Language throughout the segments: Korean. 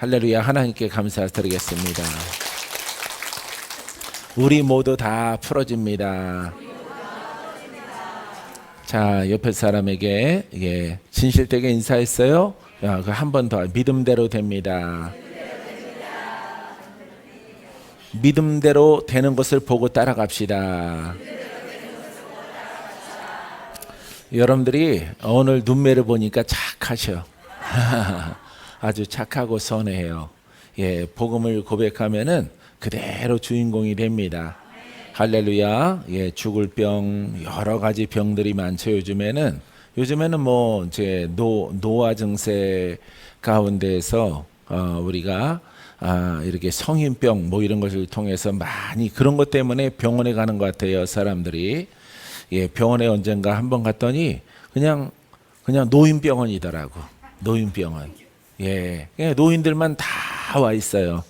할렐루야. 하나님께 감사드리겠습니다. 우리 모두 다 풀어집니다. 자, 옆에 사람에게 진실되게 인사했어요. 한 번 더. 믿음대로 됩니다. 믿음대로 되는 것을 보고 따라갑시다. 여러분들이 오늘 눈매를 보니까 착하셔. 아주 착하고 선해요. 예, 복음을 고백하면은 그대로 주인공이 됩니다. 할렐루야. 예, 죽을 병, 여러 가지 병들이 많죠. 요즘에는 뭐 이제 노화 증세 가운데에서 우리가 이렇게 성인병 뭐 이런 것을 통해서 많이 그런 것 때문에 병원에 가는 것 같아요. 사람들이. 예, 병원에 언젠가 한번 갔더니 그냥 노인병원이더라고. 노인병원. 예, 노인들만 다 와 있어요.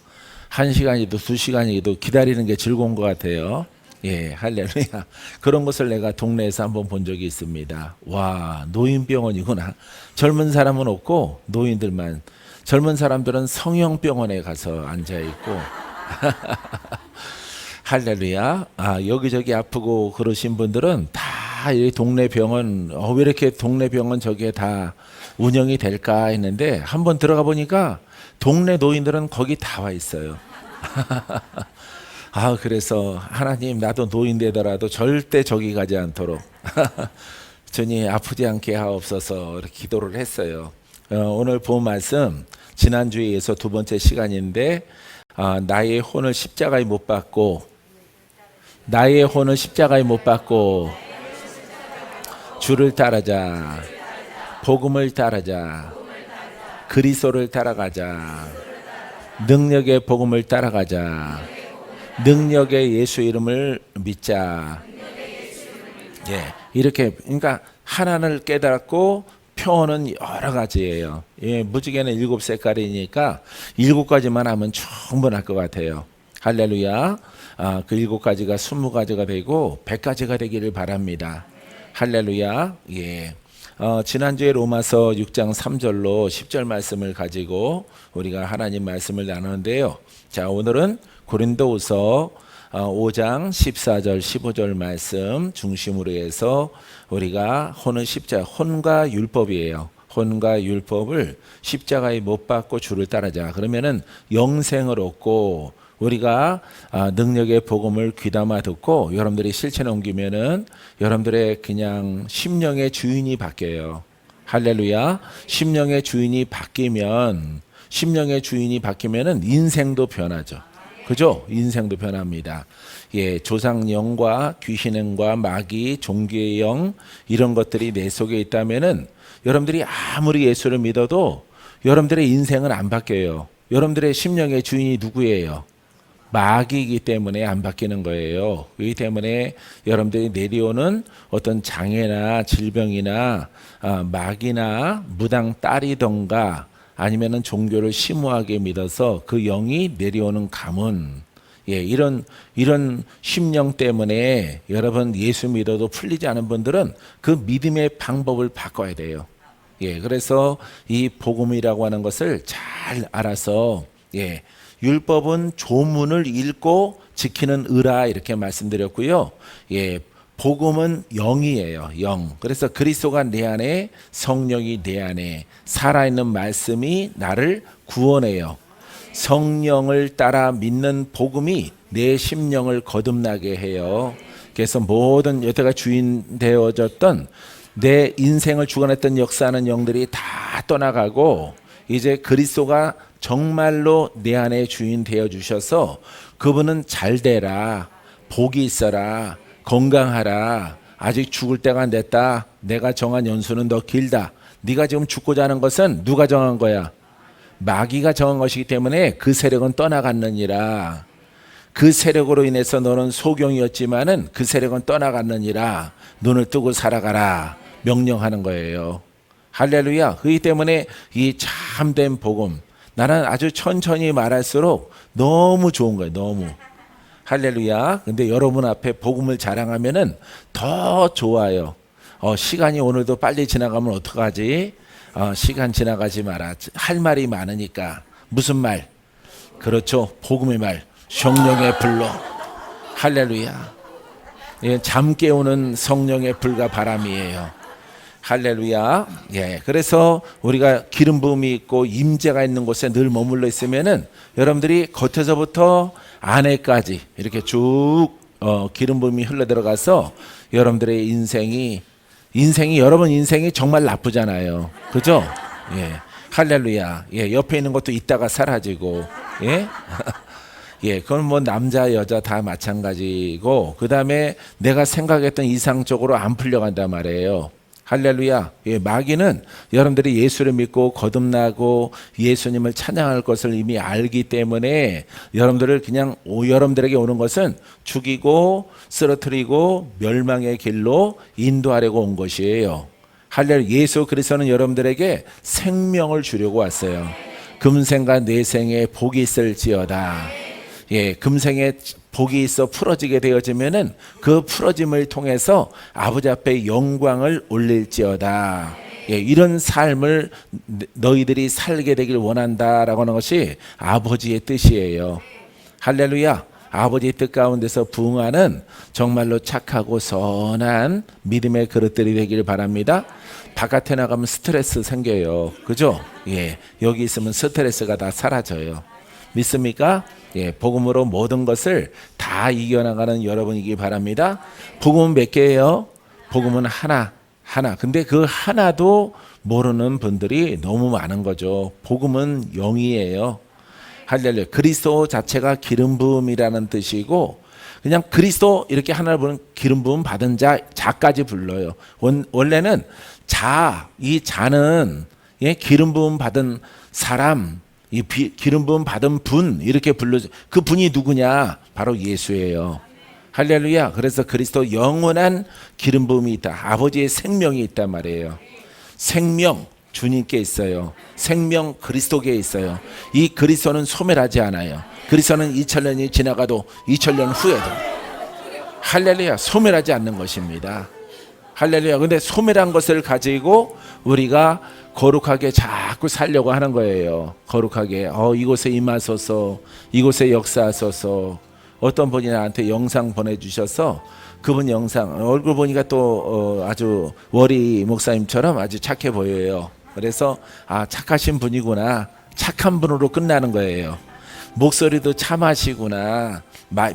1시간이도 2시간이도 기다리는 게 즐거운 것 같아요. 예, 할렐루야. 그런 것을 내가 동네에서 한번 본 적이 있습니다. 와, 노인병원이구나. 젊은 사람은 없고 노인들만. 젊은 사람들은 성형병원에 가서 앉아 있고. 할렐루야. 여기저기 아프고 그러신 분들은 다 이 동네 병원, 왜 이렇게 동네 병원 저게 다 운영이 될까 했는데 한번 들어가 보니까 동네 노인들은 거기 다 와 있어요. 그래서 하나님, 나도 노인 되더라도 절대 저기 가지 않도록 주님 아프지 않게 하옵소서 이렇게 기도를 했어요. 오늘 본 말씀 지난주에 이어서 두 번째 시간인데 나의 혼을 십자가에 못 박고 주를 따르자, 복음을 따르자, 그리스도를 따라가자, 능력의 복음을 따라가자, 능력의 예수 이름을 믿자. 예, 이렇게 그러니까 하나를 깨닫고 표현은 여러 가지예요. 예, 무지개는 7색깔이니까 7가지만 하면 충분할 것 같아요. 할렐루야. 그 7가지가 20가지가 되고 100가지가 되기를 바랍니다. 할렐루야. 예. 지난주에 로마서 6장 3절로 10절 말씀을 가지고 우리가 하나님 말씀을 나누는데요. 자, 오늘은 고린도후서 5장 14절 15절 말씀 중심으로 해서 우리가 혼은 십자가, 혼과 율법이에요. 혼과 율법을 십자가에 못 박고 주를 따르자. 그러면은 영생을 얻고 우리가 능력의 복음을 귀담아 듣고 여러분들이 실천에 옮기면은 여러분들의 그냥 심령의 주인이 바뀌어요. 할렐루야. 심령의 주인이 바뀌면은 인생도 변하죠. 그죠? 인생도 변합니다. 예, 조상영과 귀신행과 마귀, 종교의 영 이런 것들이 내 속에 있다면은 여러분들이 아무리 예수를 믿어도 여러분들의 인생은 안 바뀌어요. 여러분들의 심령의 주인이 누구예요? 마귀이기 때문에 안 바뀌는 거예요. 그렇기 때문에 여러분들이 내려오는 어떤 장애나 질병이나 마귀나 무당 딸이던가 아니면은 종교를 심오하게 믿어서 그 영이 내려오는 가문, 예, 이런 심령 때문에 여러분 예수 믿어도 풀리지 않은 분들은 그 믿음의 방법을 바꿔야 돼요. 예, 그래서 이 복음이라고 하는 것을 잘 알아서, 예, 율법은 조문을 읽고 지키는 의라 이렇게 말씀드렸고요. 예, 복음은 영이에요. 영. 그래서 그리스도가 내 안에, 성령이 내 안에 살아있는 말씀이 나를 구원해요. 성령을 따라 믿는 복음이 내 심령을 거듭나게 해요. 그래서 모든 여태가 주인 되어졌던 내 인생을 주관했던 역사하는 영들이 다 떠나가고 이제 그리스도가 정말로 내 안에 주인 되어 주셔서 그분은 잘 되라, 복이 있어라, 건강하라, 아직 죽을 때가 안 됐다, 내가 정한 연수는 더 길다. 네가 지금 죽고자 하는 것은 누가 정한 거야? 마귀가 정한 것이기 때문에 그 세력은 떠나갔느니라. 그 세력으로 인해서 너는 소경이었지만은 그 세력은 떠나갔느니라. 눈을 뜨고 살아가라 명령하는 거예요. 할렐루야. 그렇기 때문에 이 참된 복음, 나는 아주 천천히 말할수록 너무 좋은 거예요. 너무. 할렐루야. 근데 여러분 앞에 복음을 자랑하면은 더 좋아요. 시간이 오늘도 빨리 지나가면 어떡하지? 시간 지나가지 마라. 할 말이 많으니까 무슨 말? 그렇죠. 복음의 말. 성령의 불로. 할렐루야. 예, 잠 깨우는 성령의 불과 바람이에요. 할렐루야. 예, 그래서 우리가 기름 부음이 있고 임재가 있는 곳에 늘 머물러 있으면은 여러분들이 겉에서부터 안에까지 이렇게 쭉 기름 부음이 흘러 들어가서 여러분들의 인생이 여러분 인생이 정말 나쁘잖아요. 그죠? 예. 할렐루야. 예, 옆에 있는 것도 있다가 사라지고. 예? 예, 그건 뭐 남자 여자 다 마찬가지고, 그 다음에 내가 생각했던 이상적으로 안 풀려간단 말이에요. 할렐루야. 예, 마귀는 여러분들이 예수를 믿고 거듭나고 예수님을 찬양할 것을 이미 알기 때문에 여러분들을 그냥 여러분들에게 오는 것은 죽이고 쓰러뜨리고 멸망의 길로 인도하려고 온 것이에요. 할렐루야. 예수 그리스도는 여러분들에게 생명을 주려고 왔어요. 금생과 내생에 복이 있을지어다. 예, 금생에 복이 있어 풀어지게 되어지면은 그 풀어짐을 통해서 아버지 앞에 영광을 올릴지어다. 예, 이런 삶을 너희들이 살게 되길 원한다라고 하는 것이 아버지의 뜻이에요. 할렐루야. 아버지의 뜻 가운데서 부응하는 정말로 착하고 선한 믿음의 그릇들이 되길 바랍니다. 바깥에 나가면 스트레스 생겨요. 그죠? 예, 여기 있으면 스트레스가 다 사라져요. 믿습니까? 예, 복음으로 모든 것을 다 이겨나가는 여러분이기 바랍니다. 복음은 몇 개예요? 복음은 하나. 근데 그 하나도 모르는 분들이 너무 많은 거죠. 복음은 영이에요. 할렐루야. 그리스도 자체가 기름 부음이라는 뜻이고, 그냥 그리스도 이렇게 하나를 부르는 기름 부음 받은 자까지 불러요. 원래는 이 자는 예, 기름 부음 받은 사람, 기름 부음 받은 분 이렇게 불러줘. 그 분이 누구냐? 바로 예수예요. 할렐루야. 그래서 그리스도 영원한 기름 부음이 있다. 아버지의 생명이 있단 말이에요. 생명 주님께 있어요. 생명 그리스도께 있어요. 이 그리스도는 소멸하지 않아요. 그리스도는 2000년이 지나가도 2000년 후에도 할렐루야 소멸하지 않는 것입니다. 할렐루야. 근데 소멸한 것을 가지고 우리가 거룩하게 자꾸 살려고 하는 거예요. 거룩하게 이곳에 임하소서, 이곳에 역사하소서. 어떤 분이 나한테 영상 보내주셔서 그분 영상 얼굴 보니까 또 아주 워리 목사님처럼 아주 착해 보여요. 그래서 착하신 분이구나. 착한 분으로 끝나는 거예요. 목소리도 참하시구나.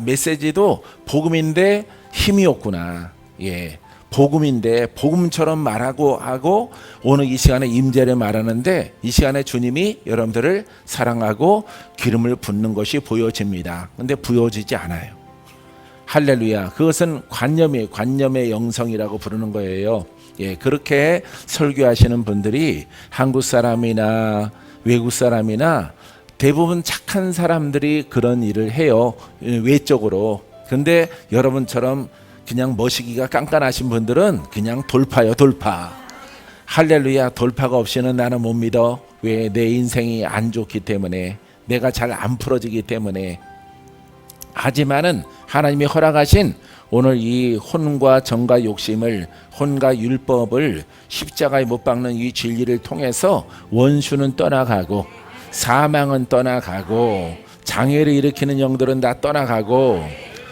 메시지도 복음인데 힘이 없구나. 예, 복음인데 복음처럼 말하고 하고 오늘 이 시간에 임재를 말하는데 이 시간에 주님이 여러분들을 사랑하고 기름을 붓는 것이 보여집니다. 근데 부여지지 않아요. 할렐루야. 그것은 관념이에요. 관념의 영성이라고 부르는 거예요. 예, 그렇게 설교하시는 분들이 한국 사람이나 외국 사람이나 대부분 착한 사람들이 그런 일을 해요. 외적으로. 근데 여러분처럼 그냥 머시기가 깐깐하신 분들은 그냥 돌파요, 돌파. 할렐루야. 돌파가 없이는 나는 못 믿어. 왜? 내 인생이 안 좋기 때문에, 내가 잘 안 풀어지기 때문에. 하지만은 하나님이 허락하신 오늘 이 혼과 정과 욕심을, 혼과 율법을 십자가에 못 박는 이 진리를 통해서 원수는 떠나가고 사망은 떠나가고 장애를 일으키는 영들은 다 떠나가고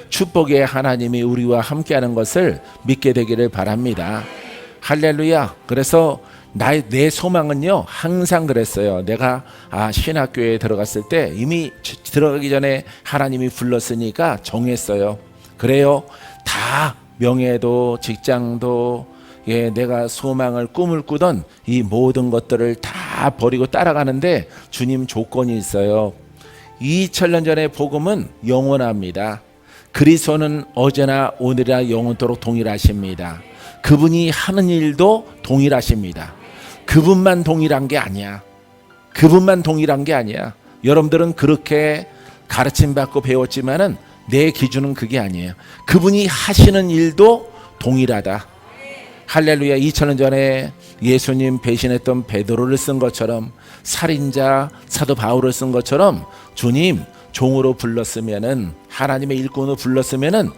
축복의 하나님이 우리와 함께하는 것을 믿게 되기를 바랍니다. 할렐루야. 그래서 내 소망은요 항상 그랬어요. 내가 신학교에 들어갔을 때 이미 들어가기 전에 하나님이 불렀으니까 정했어요. 그래요. 다 명예도 직장도 예, 내가 소망을 꿈을 꾸던 이 모든 것들을 다 버리고 따라가는데 주님 조건이 있어요. 2000년 전의 복음은 영원합니다. 그리스도는 어제나 오늘이나 영원토록 동일하십니다. 그분이 하는 일도 동일하십니다. 그분만 동일한 게 아니야. 그분만 동일한 게 아니야. 여러분들은 그렇게 가르침받고 배웠지만은 내 기준은 그게 아니에요. 그분이 하시는 일도 동일하다. 할렐루야. 2000년 전에 예수님 배신했던 베드로를 쓴 것처럼, 살인자 사도 바울을 쓴 것처럼 주님 종으로 불렀으면은, 하나님의 일꾼으로 불렀으면은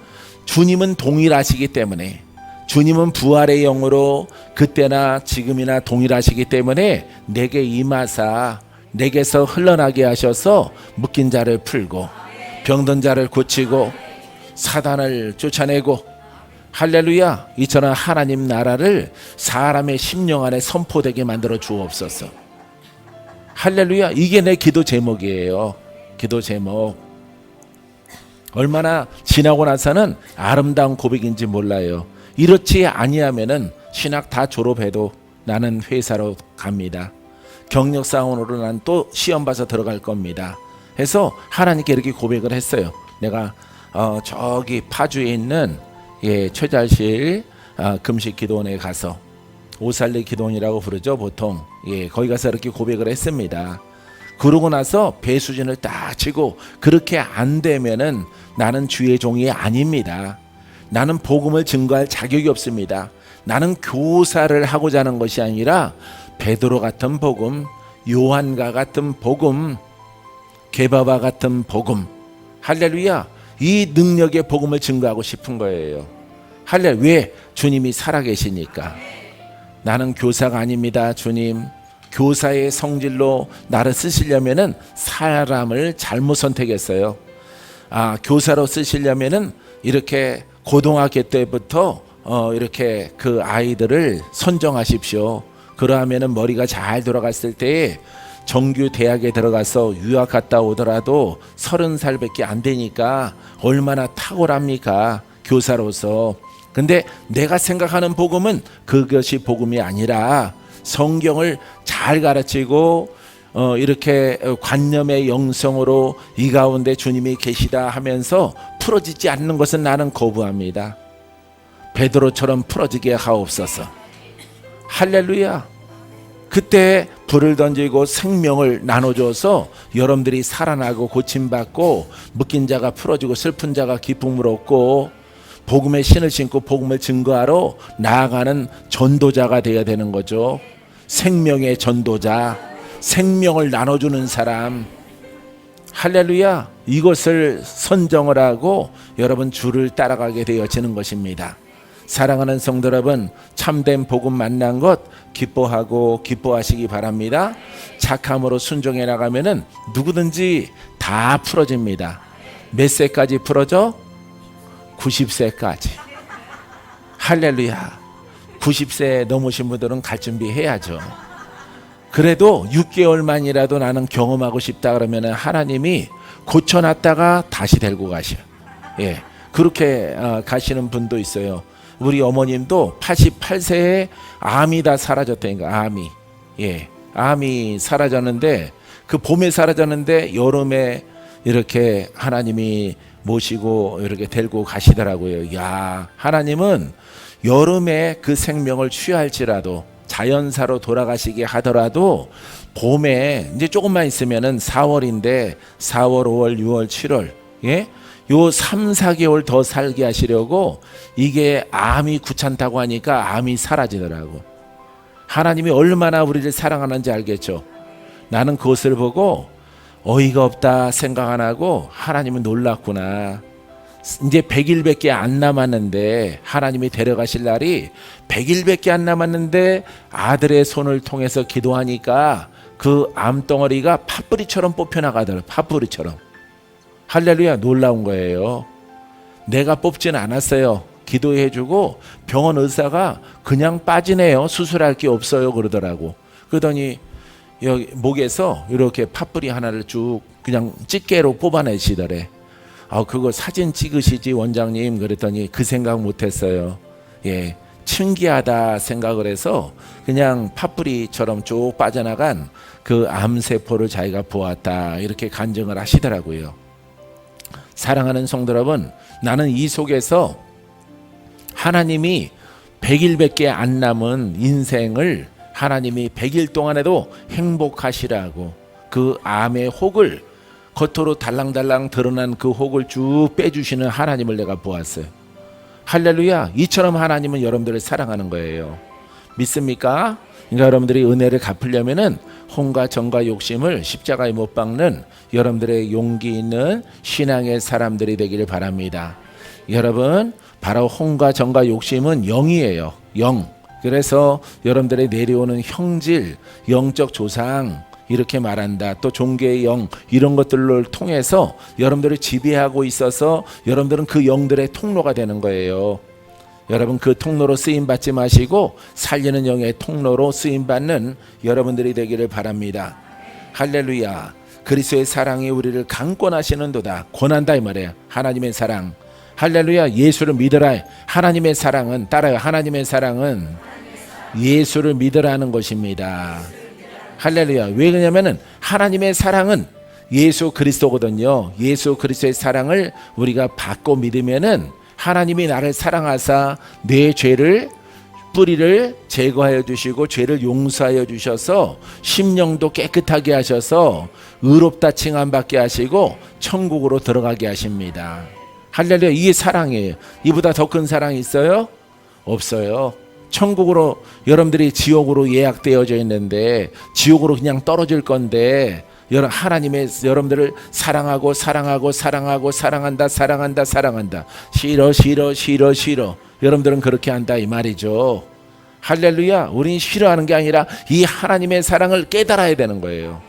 주님은 동일하시기 때문에, 주님은 부활의 영으로 그때나 지금이나 동일하시기 때문에 내게 임하사 내게서 흘러나게 하셔서 묶인 자를 풀고 병든 자를 고치고 사단을 쫓아내고, 할렐루야, 이처럼 하나님 나라를 사람의 심령 안에 선포되게 만들어 주옵소서. 할렐루야. 이게 내 기도 제목이에요. 기도 제목. 얼마나 지나고 나서는 아름다운 고백인지 몰라요. 이렇지 아니하면은 신학 다 졸업해도 나는 회사로 갑니다. 경력사원으로 난 또 시험 봐서 들어갈 겁니다. 해서 하나님께 이렇게 고백을 했어요. 내가 저기 파주에 있는 최잘실 금식 기도원에 가서, 오살리 기도원이라고 부르죠 보통. 거기 가서 이렇게 고백을 했습니다. 그러고 나서 배수진을 딱 치고, 그렇게 안 되면은 나는 주의 종이 아닙니다. 나는 복음을 증거할 자격이 없습니다. 나는 교사를 하고자 하는 것이 아니라 베드로 같은 복음, 요한과 같은 복음, 게바바 같은 복음, 할렐루야, 이 능력의 복음을 증거하고 싶은 거예요. 할렐루야. 왜? 주님이 살아계시니까. 나는 교사가 아닙니다. 주님, 교사의 성질로 나를 쓰시려면은 사람을 잘못 선택했어요. 교사로 쓰시려면은 이렇게 고등학교 때부터 이렇게 그 아이들을 선정하십시오. 그러하면은 머리가 잘 돌아갔을 때에 정규 대학에 들어가서 유학 갔다 오더라도 30살밖에 안 되니까 얼마나 탁월합니까, 교사로서. 근데 내가 생각하는 복음은 그것이 복음이 아니라 성경을 잘 가르치고 이렇게 관념의 영성으로 이 가운데 주님이 계시다 하면서 풀어지지 않는 것은 나는 거부합니다. 베드로처럼 풀어지게 하옵소서. 할렐루야. 그때 불을 던지고 생명을 나눠줘서 여러분들이 살아나고 고침받고, 묶인 자가 풀어지고 슬픈 자가 기쁨을 얻고, 복음의 신을 신고 복음을 증거하러 나아가는 전도자가 되어야 되는 거죠. 생명의 전도자, 생명을 나눠주는 사람. 할렐루야. 이것을 선정을 하고 여러분 주를 따라가게 되어지는 것입니다. 사랑하는 성도 여러분, 참된 복음 만난 것 기뻐하고 기뻐하시기 바랍니다. 착함으로 순종해 나가면은 누구든지 다 풀어집니다. 몇 세까지 풀어져? 90세까지. 할렐루야. 90세 넘으신 분들은 갈 준비해야죠. 그래도 6개월만이라도 나는 경험하고 싶다 그러면은 하나님이 고쳐놨다가 다시 데리고 가셔. 그렇게 가시는 분도 있어요. 우리 어머님도 88세에 암이 다 사라졌다니까. 암이 사라졌는데, 그 봄에 사라졌는데 여름에 이렇게 하나님이 모시고 이렇게 데리고 가시더라고요. 야, 하나님은 여름에 그 생명을 취할지라도, 자연사로 돌아가시게 하더라도 봄에 이제 조금만 있으면은 4월인데 4월, 5월, 6월, 7월 요 3, 4개월 더 살게 하시려고, 이게 암이 귀찮다고 하니까 암이 사라지더라고. 하나님이 얼마나 우리를 사랑하는지 알겠죠. 나는 그것을 보고 어이가 없다 생각 안 하고, 하나님은 놀랐구나. 이제 100일밖에 안 남았는데, 하나님이 데려가실 날이 100일밖에 안 남았는데 아들의 손을 통해서 기도하니까 그 암덩어리가 팥뿌리처럼 뽑혀나가더라고요. 팥뿌리처럼. 할렐루야. 놀라운 거예요. 내가 뽑진 않았어요. 기도해주고 병원 의사가 그냥 빠지네요. 수술할 게 없어요 그러더라고. 그러더니 여기 목에서 이렇게 팥뿌리 하나를 쭉 그냥 집게로 뽑아내시더래. 그거 사진 찍으시지 원장님 그랬더니 그 생각 못했어요. 신기하다 생각을 해서 그냥 팥뿌리처럼 쭉 빠져나간 그 암세포를 자기가 보았다, 이렇게 간증을 하시더라고요. 사랑하는 성도 여러분, 나는 이 속에서 하나님이 100일밖에 안 남은 인생을 하나님이 100일 동안에도 행복하시라고, 그 암의 혹을, 겉으로 달랑달랑 드러난 그 혹을 쭉 빼주시는 하나님을 내가 보았어요. 할렐루야. 이처럼 하나님은 여러분들을 사랑하는 거예요. 믿습니까? 그러니까 여러분들이 은혜를 갚으려면은 혼과 정과 욕심을 십자가에 못 박는 여러분들의 용기 있는 신앙의 사람들이 되기를 바랍니다. 여러분, 바로 혼과 정과 욕심은 영이에요. 영. 그래서 여러분들의 내려오는 형질, 영적 조상, 이렇게 말한다. 또 종교의 영 이런 것들을 통해서 여러분들을 지배하고 있어서 여러분들은 그 영들의 통로가 되는 거예요. 여러분 그 통로로 쓰임받지 마시고 살리는 영의 통로로 쓰임받는 여러분들이 되기를 바랍니다. 할렐루야. 그리스도의 사랑이 우리를 강권하시는도다. 권한다 이 말이에요. 하나님의 사랑. 할렐루야. 예수를 믿으라. 하나님의 사랑은 따라요. 하나님의 사랑은 예수를 믿으라는 것입니다. 할렐루야. 왜 그러냐면은 하나님의 사랑은 예수 그리스도거든요. 예수 그리스도의 사랑을 우리가 받고 믿으면은 하나님이 나를 사랑하사 내 죄를 뿌리를 제거하여 주시고 죄를 용서하여 주셔서 심령도 깨끗하게 하셔서 의롭다 칭함받게 하시고 천국으로 들어가게 하십니다. 할렐루야. 이게 사랑이에요. 이보다 더 큰 사랑이 있어요? 없어요. 천국으로 여러분들이 지옥으로 예약되어져 있는데 지옥으로 그냥 떨어질 건데 하나님의 여러분들을 사랑하고 사랑하고 사랑하고 사랑한다 사랑한다 사랑한다 싫어 싫어 싫어 싫어 여러분들은 그렇게 한다 이 말이죠. 할렐루야. 우린 싫어하는 게 아니라 이 하나님의 사랑을 깨달아야 되는 거예요.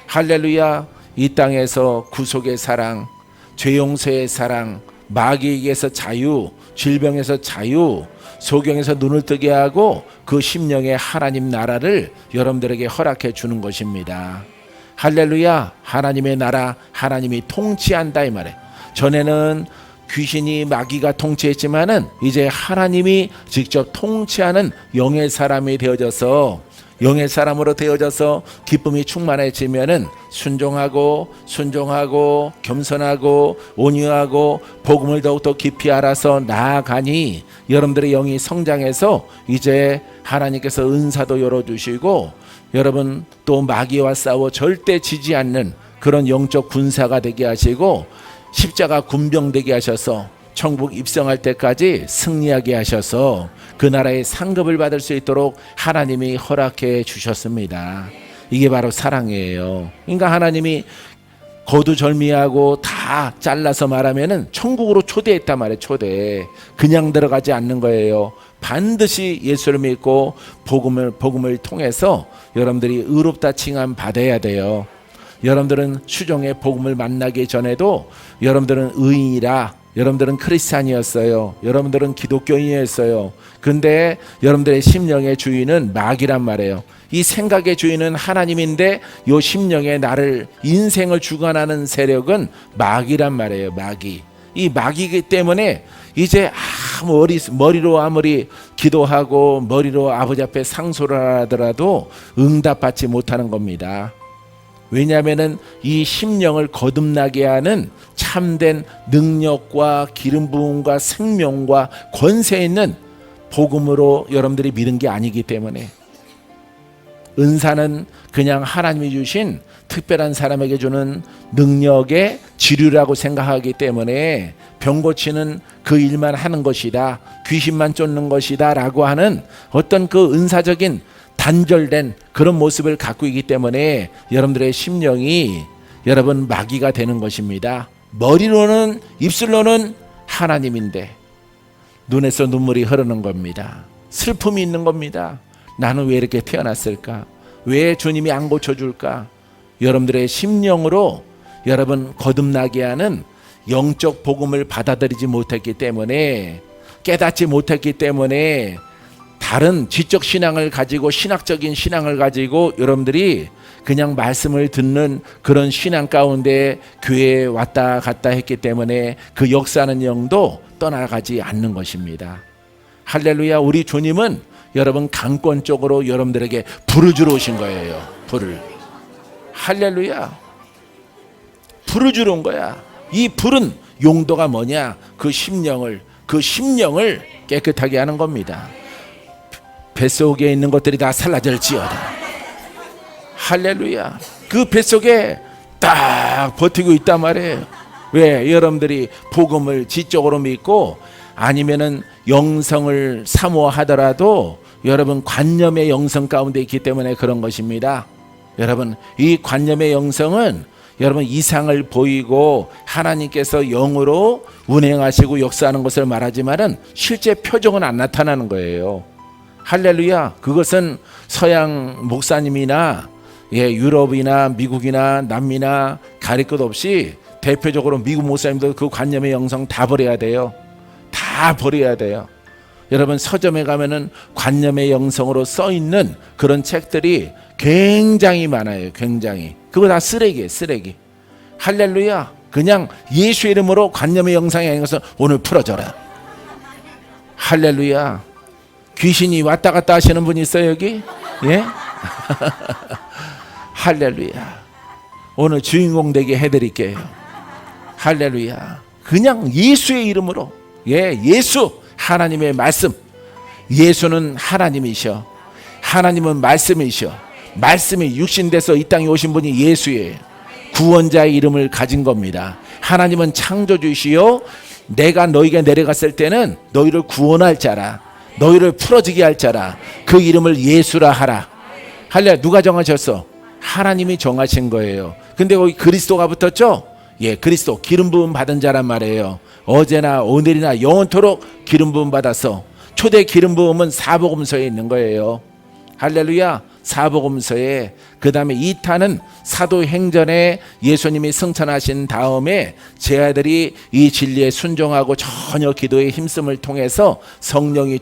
할렐루야. 이 땅에서 구속의 사랑, 죄 용서의 사랑, 마귀에게서 자유, 질병에서 자유, 소경에서 눈을 뜨게 하고 그 심령의 하나님 나라를 여러분들에게 허락해 주는 것입니다. 할렐루야. 하나님의 나라, 하나님이 통치한다 이 말이에요. 전에는 귀신이 마귀가 통치했지만은 이제 하나님이 직접 통치하는 영의 사람이 되어져서 영의 사람으로 되어져서 기쁨이 충만해지면은 순종하고 겸손하고 온유하고 복음을 더욱더 깊이 알아서 나아가니 여러분들의 영이 성장해서 이제 하나님께서 은사도 열어주시고 여러분 또 마귀와 싸워 절대 지지 않는 그런 영적 군사가 되게 하시고 십자가 군병되게 하셔서 천국 입성할 때까지 승리하게 하셔서 그 나라의 상급을 받을 수 있도록 하나님이 허락해 주셨습니다. 이게 바로 사랑이에요. 그러니까 하나님이 거두절미하고 다 잘라서 말하면은 천국으로 초대했단 말이에요. 초대. 그냥 들어가지 않는 거예요. 반드시 예수를 믿고 복음을 통해서 여러분들이 의롭다 칭함 받아야 돼요. 여러분들은 수종의 복음을 만나기 전에도 여러분들은 의인이라 여러분들은 크리스찬이었어요. 여러분들은 기독교인이었어요. 근데 여러분들의 심령의 주인은 마귀란 말이에요. 이 생각의 주인은 하나님인데 이 심령의 나를 인생을 주관하는 세력은 마귀란 말이에요. 마귀. 이 마귀이기 때문에 이제 머리로 아무리 기도하고 머리로 아버지 앞에 상소를 하더라도 응답받지 못하는 겁니다. 왜냐하면은 이 심령을 거듭나게 하는 참된 능력과 기름 부음과 생명과 권세 있는 복음으로 여러분들이 믿은 게 아니기 때문에 은사는 그냥 하나님이 주신 특별한 사람에게 주는 능력의 지류라고 생각하기 때문에 병 고치는 그 일만 하는 것이다, 귀신만 쫓는 것이다 라고 하는 어떤 그 은사적인 단절된 그런 모습을 갖고 있기 때문에 여러분들의 심령이 여러분 마귀가 되는 것입니다. 머리로는 입술로는 하나님인데 눈에서 눈물이 흐르는 겁니다. 슬픔이 있는 겁니다. 나는 왜 이렇게 태어났을까? 왜 주님이 안 고쳐줄까? 여러분들의 심령으로 여러분 거듭나게 하는 영적 복음을 받아들이지 못했기 때문에 깨닫지 못했기 때문에 다른 지적 신앙을 가지고 신학적인 신앙을 가지고 여러분들이 그냥 말씀을 듣는 그런 신앙 가운데 교회에 왔다 갔다 했기 때문에 그 역사하는 영도 떠나가지 않는 것입니다. 할렐루야. 우리 주님은 여러분 강권적으로 여러분들에게 불을 주러 오신 거예요. 불을. 할렐루야. 불을 주러 온 거야. 이 불은 용도가 뭐냐? 그 심령을 깨끗하게 하는 겁니다. 뱃속에 있는 것들이 다 살라질지어다. 할렐루야. 그 뱃속에 딱 버티고 있단 말이에요. 왜? 여러분들이 복음을 지적으로 믿고 아니면은 영성을 사모하더라도 여러분 관념의 영성 가운데 있기 때문에 그런 것입니다. 여러분 이 관념의 영성은 여러분 이상을 보이고 하나님께서 영으로 운행하시고 역사하는 것을 말하지만은 실제 표정은 안 나타나는 거예요. 할렐루야. 그것은 서양 목사님이나 예, 유럽이나 미국이나 남미나 가릴 것 없이 대표적으로 미국 목사님들 그 관념의 영성 다 버려야 돼요. 다 버려야 돼요. 여러분 서점에 가면은 관념의 영성으로 써 있는 그런 책들이 굉장히 많아요. 굉장히. 그거 다 쓰레기예요. 쓰레기. 할렐루야. 그냥 예수 이름으로 관념의 영상이 아닌 것은 오늘 풀어져라. 할렐루야. 귀신이 왔다 갔다 하시는 분 있어요 여기? 예? 할렐루야. 오늘 주인공 되게 해드릴게요. 할렐루야. 그냥 예수의 이름으로. 예, 예수. 하나님의 말씀. 예수는 하나님이셔. 하나님은 말씀이셔. 말씀이 육신돼서 이 땅에 오신 분이 예수예요. 구원자의 이름을 가진 겁니다. 하나님은 창조주시요 내가 너희가 내려갔을 때는 너희를 구원할 자라, 너희를 풀어지게 할 자라, 그 이름을 예수라 하라. 할렐루야. 누가 정하셨어? 하나님이 정하신 거예요. 근데 거기 그리스도가 붙었죠? 예, 그리스도 기름 부음 받은 자란 말이에요. 어제나 오늘이나 영원토록 기름 부음 받았어. 초대 기름 부음은 사복음서에 있는 거예요. 할렐루야. 사복음서에. 그 다음에 2탄은 사도행전에 예수님이 승천하신 다음에 제 아들이 이 진리에 순종하고 전혀 기도에 힘씀을 통해서 성령이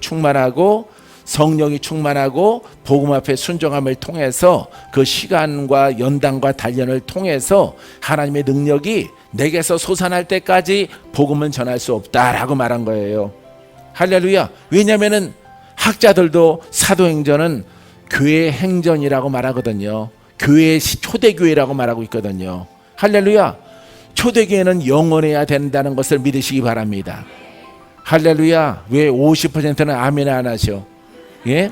충만하고 복음 앞에 순종함을 통해서 그 시간과 연단과 단련을 통해서 하나님의 능력이 내게서 솟아날 때까지 복음은 전할 수 없다라고 말한 거예요. 할렐루야. 왜냐하면 학자들도 사도행전은 교회 행전이라고 말하거든요. 교회의 초대교회라고 말하고 있거든요. 할렐루야. 초대교회는 영원해야 된다는 것을 믿으시기 바랍니다. 할렐루야. 왜 50%는 아멘 안 하셔? 예?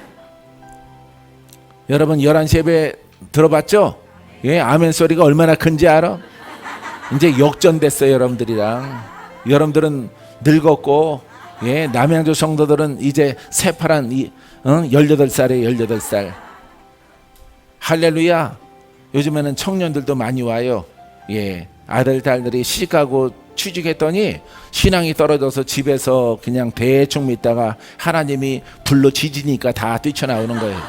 여러분 11시 예배 들어봤죠? 예, 아멘 소리가 얼마나 큰지 알아? 이제 역전됐어요. 여러분들이랑. 여러분들은 늙었고, 예, 남양주 성도들은 이제 새파란 18살에 18살. 할렐루야. 요즘에는 청년들도 많이 와요. 예, 아들 딸들이 시집가고 취직했더니 신앙이 떨어져서 집에서 그냥 대충 믿다가 하나님이 불로 지지니까 다 뛰쳐나오는 거예요.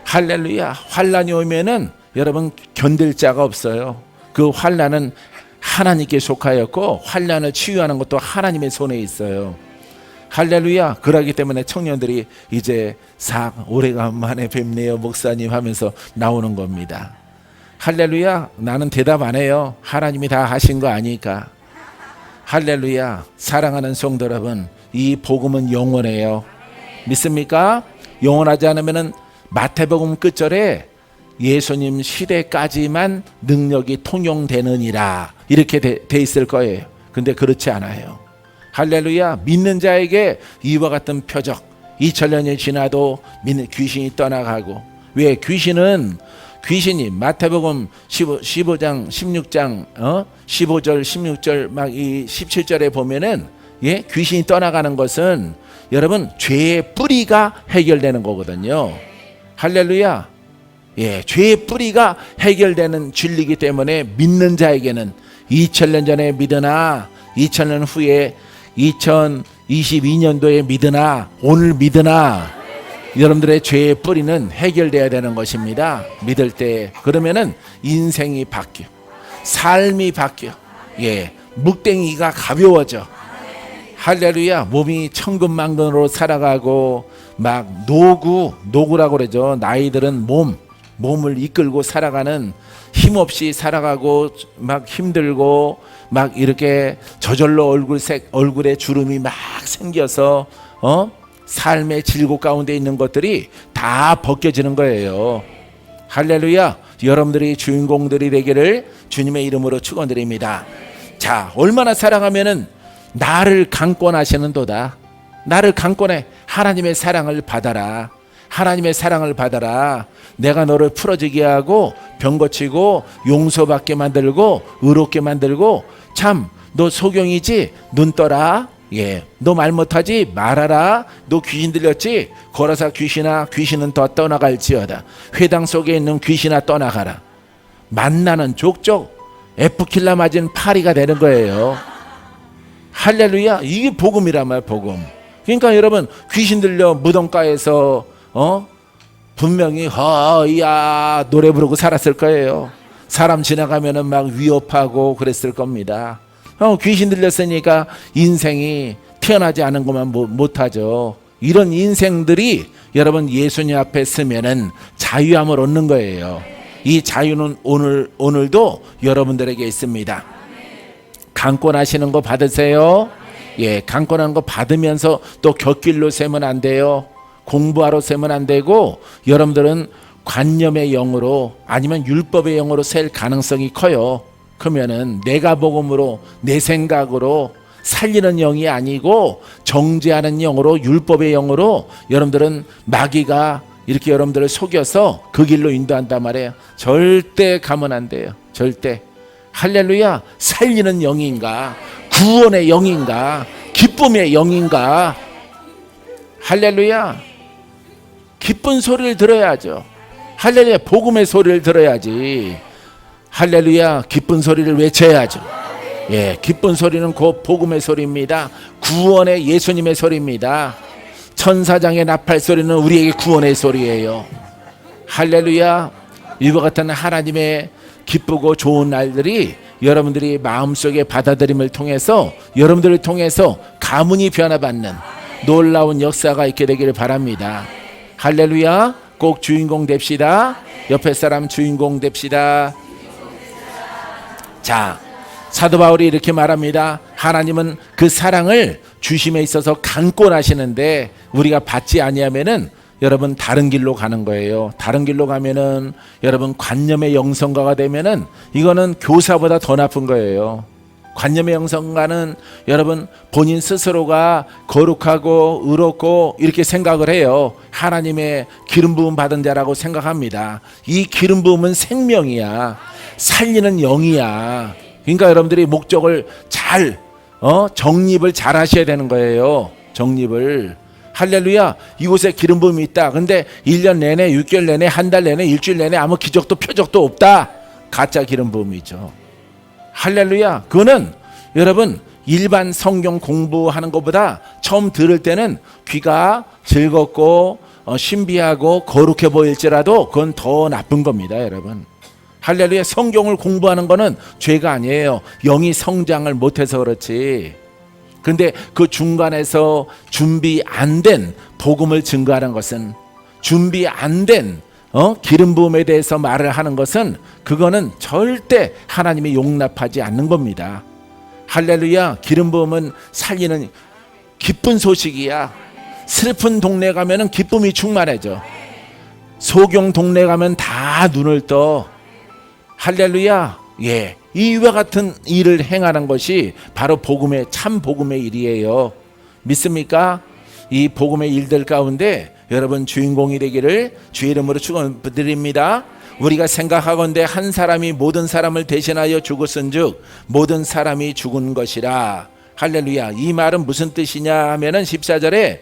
할렐루야. 환란이 오면은 여러분 견딜 자가 없어요. 그 환란은 하나님께 속하였고 환란을 치유하는 것도 하나님의 손에 있어요. 할렐루야. 그러기 때문에 청년들이 이제 오래간만에 뵙네요 목사님 하면서 나오는 겁니다. 할렐루야. 나는 대답 안 해요. 하나님이 다 하신 거 아니까. 할렐루야. 사랑하는 성도 여러분, 이 복음은 영원해요. 믿습니까? 영원하지 않으면 마태복음 끝절에 예수님 시대까지만 능력이 통용되느니라 이렇게 돼 있을 거예요. 근데 그렇지 않아요. 할렐루야. 믿는 자에게 이와 같은 표적, 2000년이 지나도 귀신이 떠나가고. 왜? 귀신이 마태복음 15장 16장 15절 16절 막 이 17절에 보면은 예, 귀신이 떠나가는 것은 여러분 죄의 뿌리가 해결되는 거거든요. 할렐루야. 예, 죄의 뿌리가 해결되는 진리이기 때문에 믿는 자에게는 2000년 전에 믿으나 2000년 후에 2022년도에 믿으나 오늘 믿으나 여러분들의 죄의 뿌리는 해결돼야 되는 것입니다. 믿을 때. 그러면은 인생이 바뀌어, 삶이 바뀌어. 예, 묵댕이가 가벼워져. 할렐루야. 몸이 천근만근으로 살아가고 막 노구라고 그러죠. 나이들은 몸을 이끌고 살아가는, 힘없이 살아가고 막 힘들고 막 이렇게 저절로 얼굴에 주름이 막 생겨서 삶의 질곡 가운데 있는 것들이 다 벗겨지는 거예요. 할렐루야. 여러분들이 주인공들이 되기를 주님의 이름으로 축원드립니다. 자, 얼마나 사랑하면은 나를 강권하시는도다. 나를 강권해. 하나님의 사랑을 받아라. 하나님의 사랑을 받아라. 내가 너를 풀어지게 하고 병 고치고 용서받게 만들고 의롭게 만들고. 참 너 소경이지? 눈 떠라. 예, 너 말 못하지? 말하라. 너 귀신 들렸지? 걸어서 귀신은 더 떠나갈지어다. 회당 속에 있는 귀신아 떠나가라. 만나는 족족 에프킬라 맞은 파리가 되는 거예요. 할렐루야. 이게 복음이란 말이야. 복음. 그러니까 여러분 귀신 들려 무덤가에서 분명히 허야 노래 부르고 살았을 거예요. 사람 지나가면은 막 위협하고 그랬을 겁니다. 귀신 들렸으니까 인생이 태어나지 않은 것만 못하죠. 이런 인생들이 여러분 예수님 앞에 서면은 자유함을 얻는 거예요. 이 자유는 오늘도 여러분들에게 있습니다. 강권하시는 거 받으세요. 예, 강권하는 거 받으면서 또 곁길로 세면 안 돼요. 공부하러 세면 안 되고 여러분들은 관념의 영으로 아니면 율법의 영으로 셀 가능성이 커요. 그러면은 내가 복음으로 내 생각으로 살리는 영이 아니고 정죄하는 영으로 율법의 영으로 여러분들은 마귀가 이렇게 여러분들을 속여서 그 길로 인도한단 말이에요. 절대 가면 안 돼요. 절대. 할렐루야. 살리는 영인가? 구원의 영인가? 기쁨의 영인가? 할렐루야. 기쁜 소리를 들어야죠. 할렐루야. 복음의 소리를 들어야지. 할렐루야. 기쁜 소리를 외쳐야죠. 예, 기쁜 소리는 곧 복음의 소리입니다. 구원의 예수님의 소리입니다. 천사장의 나팔 소리는 우리에게 구원의 소리예요. 할렐루야. 이와 같은 하나님의 기쁘고 좋은 날들이 여러분들이 마음속에 받아들임을 통해서 여러분들을 통해서 가문이 변화받는 놀라운 역사가 있게 되기를 바랍니다. 할렐루야. 꼭 주인공 됩시다. 옆에 사람 주인공 됩시다. 자, 사도 바울이 이렇게 말합니다. 하나님은 그 사랑을 주심에 있어서 강권하시는데 우리가 받지 아니하면은 여러분 다른 길로 가는 거예요. 다른 길로 가면은 여러분 관념의 영성가가 되면은 이거는 교사보다 더 나쁜 거예요. 관념의 영성가는 여러분 본인 스스로가 거룩하고 의롭고 이렇게 생각을 해요. 하나님의 기름 부음 받은 자라고 생각합니다. 이 기름 부음은 생명이야. 살리는 영이야. 그러니까 여러분들이 목적을 잘 정립을 잘 하셔야 되는 거예요. 정립을. 할렐루야. 이곳에 기름 부음이 있다. 근데 1년 내내 6개월 내내 한 달 내내 일주일 내내 아무 기적도 표적도 없다. 가짜 기름 부음이죠. 할렐루야. 그거는 여러분 일반 성경 공부하는 것보다 처음 들을 때는 귀가 즐겁고 신비하고 거룩해 보일지라도 그건 더 나쁜 겁니다. 여러분. 할렐루야. 성경을 공부하는 거는 죄가 아니에요. 영이 성장을 못해서 그렇지. 근데 그 중간에서 준비 안 된 복음을 증거하는 것은, 준비 안 된 기름 부음에 대해서 말을 하는 것은 그거는 절대 하나님이 용납하지 않는 겁니다. 할렐루야. 기름 부음은 살리는 기쁜 소식이야. 슬픈 동네 가면은 기쁨이 충만해져. 소경 동네 가면 다 눈을 떠. 할렐루야. 예, 이와 같은 일을 행하는 것이 바로 복음의 참 복음의 일이에요. 믿습니까? 이 복음의 일들 가운데 여러분 주인공이 되기를 주의 이름으로 축원드립니다. 우리가 생각하건대 한 사람이 모든 사람을 대신하여 죽었은즉 모든 사람이 죽은 것이라. 할렐루야. 이 말은 무슨 뜻이냐 하면은 14절에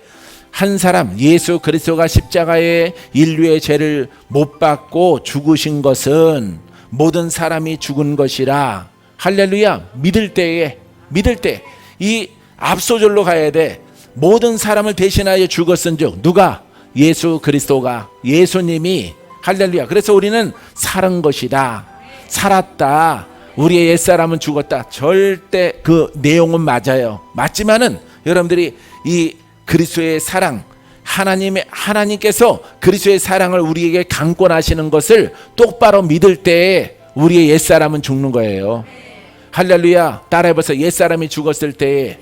한 사람 예수 그리스도가 십자가에 인류의 죄를 못 받고 죽으신 것은 모든 사람이 죽은 것이라. 할렐루야. 믿을 때 이 앞소절로 가야 돼. 모든 사람을 대신하여 죽었은즉 누가? 예수 그리스도가, 예수님이. 할렐루야. 그래서 우리는 살은 것이다. 살았다. 우리의 옛사람은 죽었다. 절대 그 내용은 맞아요. 맞지만은 여러분들이 이 그리스도의 사랑, 하나님께서 그리스도의 사랑을 우리에게 강권하시는 것을 똑바로 믿을 때 우리의 옛사람은 죽는 거예요. 할렐루야. 따라해보세요. 옛사람이 죽었을 때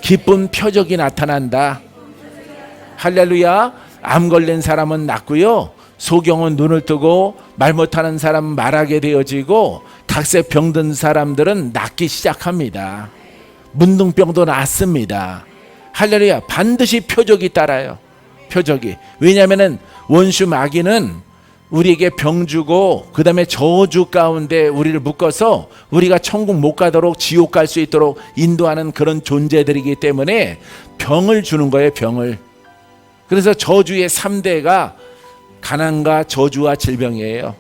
기쁜 표적이 나타난다. 할렐루야. 암 걸린 사람은 낫고요. 소경은 눈을 뜨고 말 못하는 사람은 말하게 되어지고 각세 병든 사람들은 낫기 시작합니다. 문둥병도 낫습니다. 할렐루야. 반드시 표적이 따라요. 표적이. 왜냐하면 원수 마귀는 우리에게 병 주고 그 다음에 저주 가운데 우리를 묶어서 우리가 천국 못 가도록 지옥 갈 수 있도록 인도하는 그런 존재들이기 때문에 병을 주는 거예요. 병을. 그래서 저주의 3대가 가난과 저주와 질병이에요.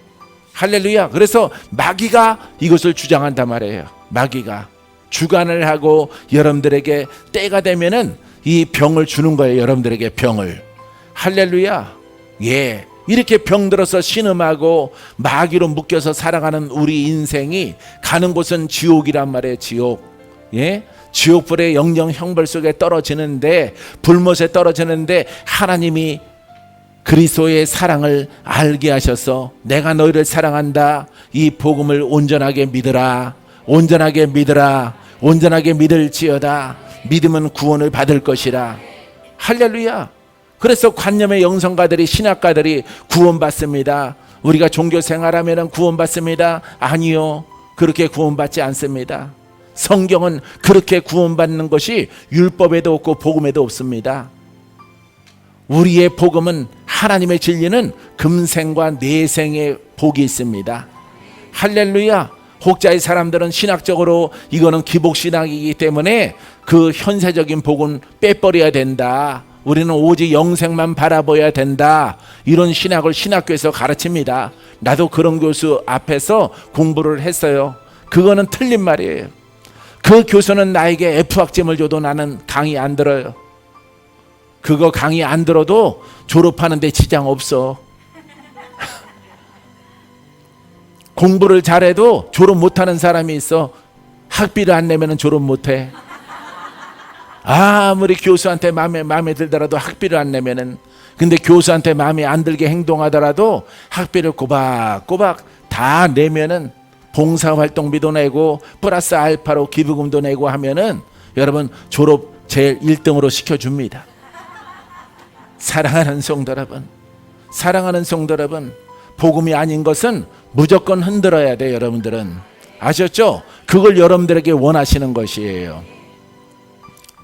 할렐루야. 그래서 마귀가 이것을 주장한단 말이에요. 마귀가 주관을 하고 여러분들에게 때가 되면은 이 병을 주는 거예요. 여러분들에게 병을. 할렐루야. 이렇게 병들어서 신음하고 마귀로 묶여서 살아가는 우리 인생이 가는 곳은 지옥이란 말이에요. 지옥. 지옥불의 영영 형벌 속에 떨어지는데, 불못에 떨어지는데, 하나님이 그리스도의 사랑을 알게 하셔서 내가 너희를 사랑한다, 이 복음을 온전하게 믿으라, 온전하게 믿으라, 온전하게 믿을지어다. 믿으면 구원을 받을 것이라. 할렐루야. 그래서 관념의 영성가들이, 신학가들이 구원받습니다. 우리가 종교 생활하면 구원받습니다. 아니요, 그렇게 구원받지 않습니다. 성경은 그렇게 구원받는 것이 율법에도 없고 복음에도 없습니다. 우리의 복음은, 하나님의 진리는 금생과 내생의 복이 있습니다. 할렐루야. 혹자의 사람들은 신학적으로 이거는 기복신학이기 때문에 그 현세적인 복은 빼버려야 된다, 우리는 오직 영생만 바라봐야 된다, 이런 신학을 신학교에서 가르칩니다. 나도 그런 교수 앞에서 공부를 했어요. 그거는 틀린 말이에요. 그 교수는 나에게 F학점을 줘도 나는 강의 안 들어요. 그거 강의 안 들어도 졸업하는데 지장 없어. 공부를 잘해도 졸업 못하는 사람이 있어. 학비를 안 내면 졸업 못해. 아무리 교수한테 마음에 들더라도 학비를 안 내면은, 근데 교수한테 마음에 안 들게 행동하더라도 학비를 꼬박꼬박 다 내면은, 봉사활동비도 내고 플러스 알파로 기부금도 내고 하면은 여러분 졸업 제일 1등으로 시켜줍니다. 사랑하는 성도 여러분, 사랑하는 성도 여러분, 복음이 아닌 것은 무조건 흔들어야 돼요. 여러분들은 아셨죠? 그걸 여러분들에게 원하시는 것이에요.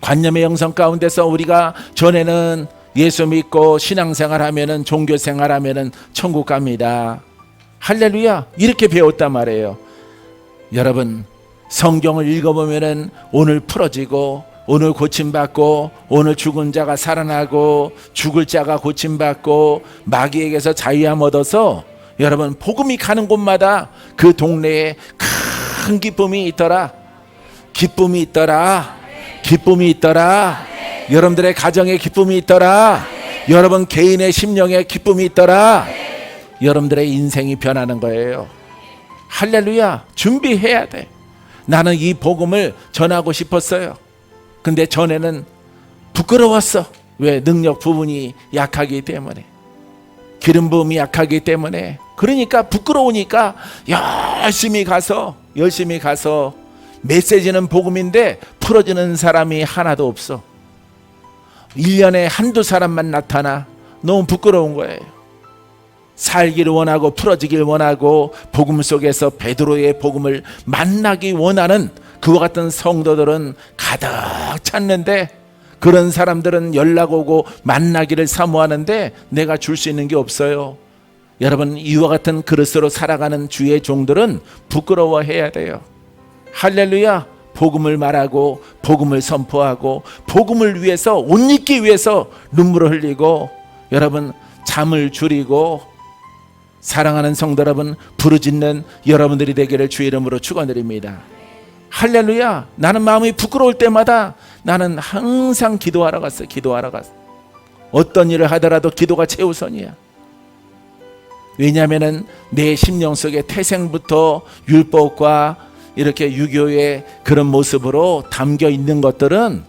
관념의 영성 가운데서 우리가 전에는 예수 믿고 신앙생활 하면은, 종교생활 하면은 천국 갑니다. 할렐루야. 이렇게 배웠단 말이에요. 여러분, 성경을 읽어보면은 오늘 풀어지고, 오늘 고침받고, 오늘 죽은 자가 살아나고, 죽을 자가 고침받고, 마귀에게서 자유함 얻어서, 여러분 복음이 가는 곳마다 그 동네에 큰 기쁨이 있더라. 기쁨이 있더라. 기쁨이 있더라. 여러분들의 가정에 기쁨이 있더라. 여러분 개인의 심령에 기쁨이 있더라. 여러분들의 인생이 변하는 거예요. 할렐루야. 준비해야 돼. 나는 이 복음을 전하고 싶었어요. 근데 전에는 부끄러웠어. 왜? 능력 부분이 약하기 때문에, 기름 부음이 약하기 때문에. 그러니까 부끄러우니까 열심히 가서 메시지는 복음인데 풀어지는 사람이 하나도 없어. 1년에 한두 사람만 나타나. 너무 부끄러운 거예요. 살기를 원하고 풀어지길 원하고 복음 속에서 베드로의 복음을 만나기 원하는 그와 같은 성도들은 가득 찼는데, 그런 사람들은 연락 오고 만나기를 사모하는데 내가 줄 수 있는 게 없어요. 여러분, 이와 같은 그릇으로 살아가는 주의 종들은 부끄러워해야 돼요. 할렐루야. 복음을 말하고 복음을 선포하고 복음을 위해서, 옷 입기 위해서 눈물을 흘리고, 여러분 잠을 줄이고, 사랑하는 성도 여러분, 부르짖는 여러분들이 되기를 주의 이름으로 축원드립니다. 할렐루야. 나는 마음이 부끄러울 때마다 나는 항상 기도하러 갔어. 어떤 일을 하더라도 기도가 최우선이야. 왜냐하면 내 심령 속에 태생부터 율법과 이렇게 유교의 그런 모습으로 담겨 있는 것들은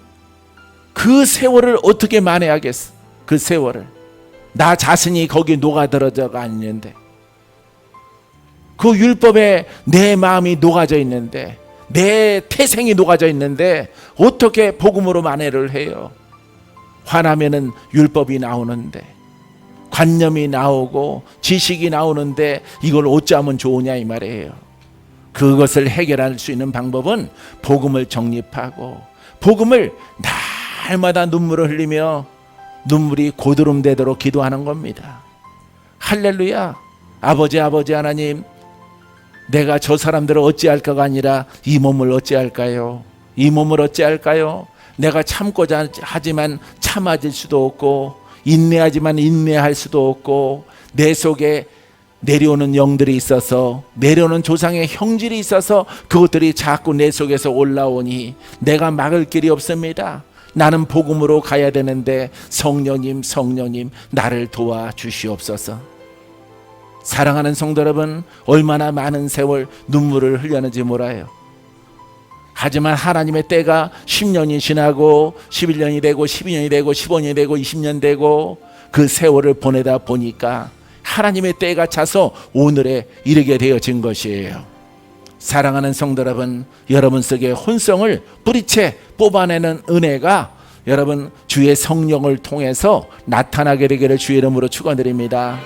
그 세월을 어떻게 만회하겠어. 그 세월을 나 자신이 거기 녹아들어져가 있는데, 그 율법에 내 마음이 녹아져 있는데, 내 태생이 녹아져 있는데 어떻게 복음으로 만회를 해요? 화나면은 율법이 나오는데, 관념이 나오고 지식이 나오는데 이걸 어찌하면 좋으냐 이 말이에요. 그것을 해결할 수 있는 방법은 복음을 정립하고, 복음을 날마다 눈물을 흘리며 눈물이 고드름 되도록 기도하는 겁니다. 할렐루야. 아버지 하나님, 내가 저 사람들을 어찌할까가 아니라 이 몸을 어찌할까요? 이 몸을 어찌할까요? 내가 참고자 하지만 참아질 수도 없고, 인내하지만 인내할 수도 없고, 내 속에 내려오는 영들이 있어서, 내려오는 조상의 형질이 있어서 그것들이 자꾸 내 속에서 올라오니 내가 막을 길이 없습니다. 나는 복음으로 가야 되는데 성령님 나를 도와주시옵소서. 사랑하는 성도 여러분, 얼마나 많은 세월 눈물을 흘렸는지 몰라요. 하지만 하나님의 때가 10년이 지나고 11년이 되고 12년이 되고 15년이 되고 20년 되고 그 세월을 보내다 보니까 하나님의 때가 차서 오늘에 이르게 되어진 것이에요. 사랑하는 성도 여러분, 여러분 속에 혼성을 뿌리채 뽑아내는 은혜가 여러분 주의 성령을 통해서 나타나게 되기를 주의 이름으로 축원드립니다.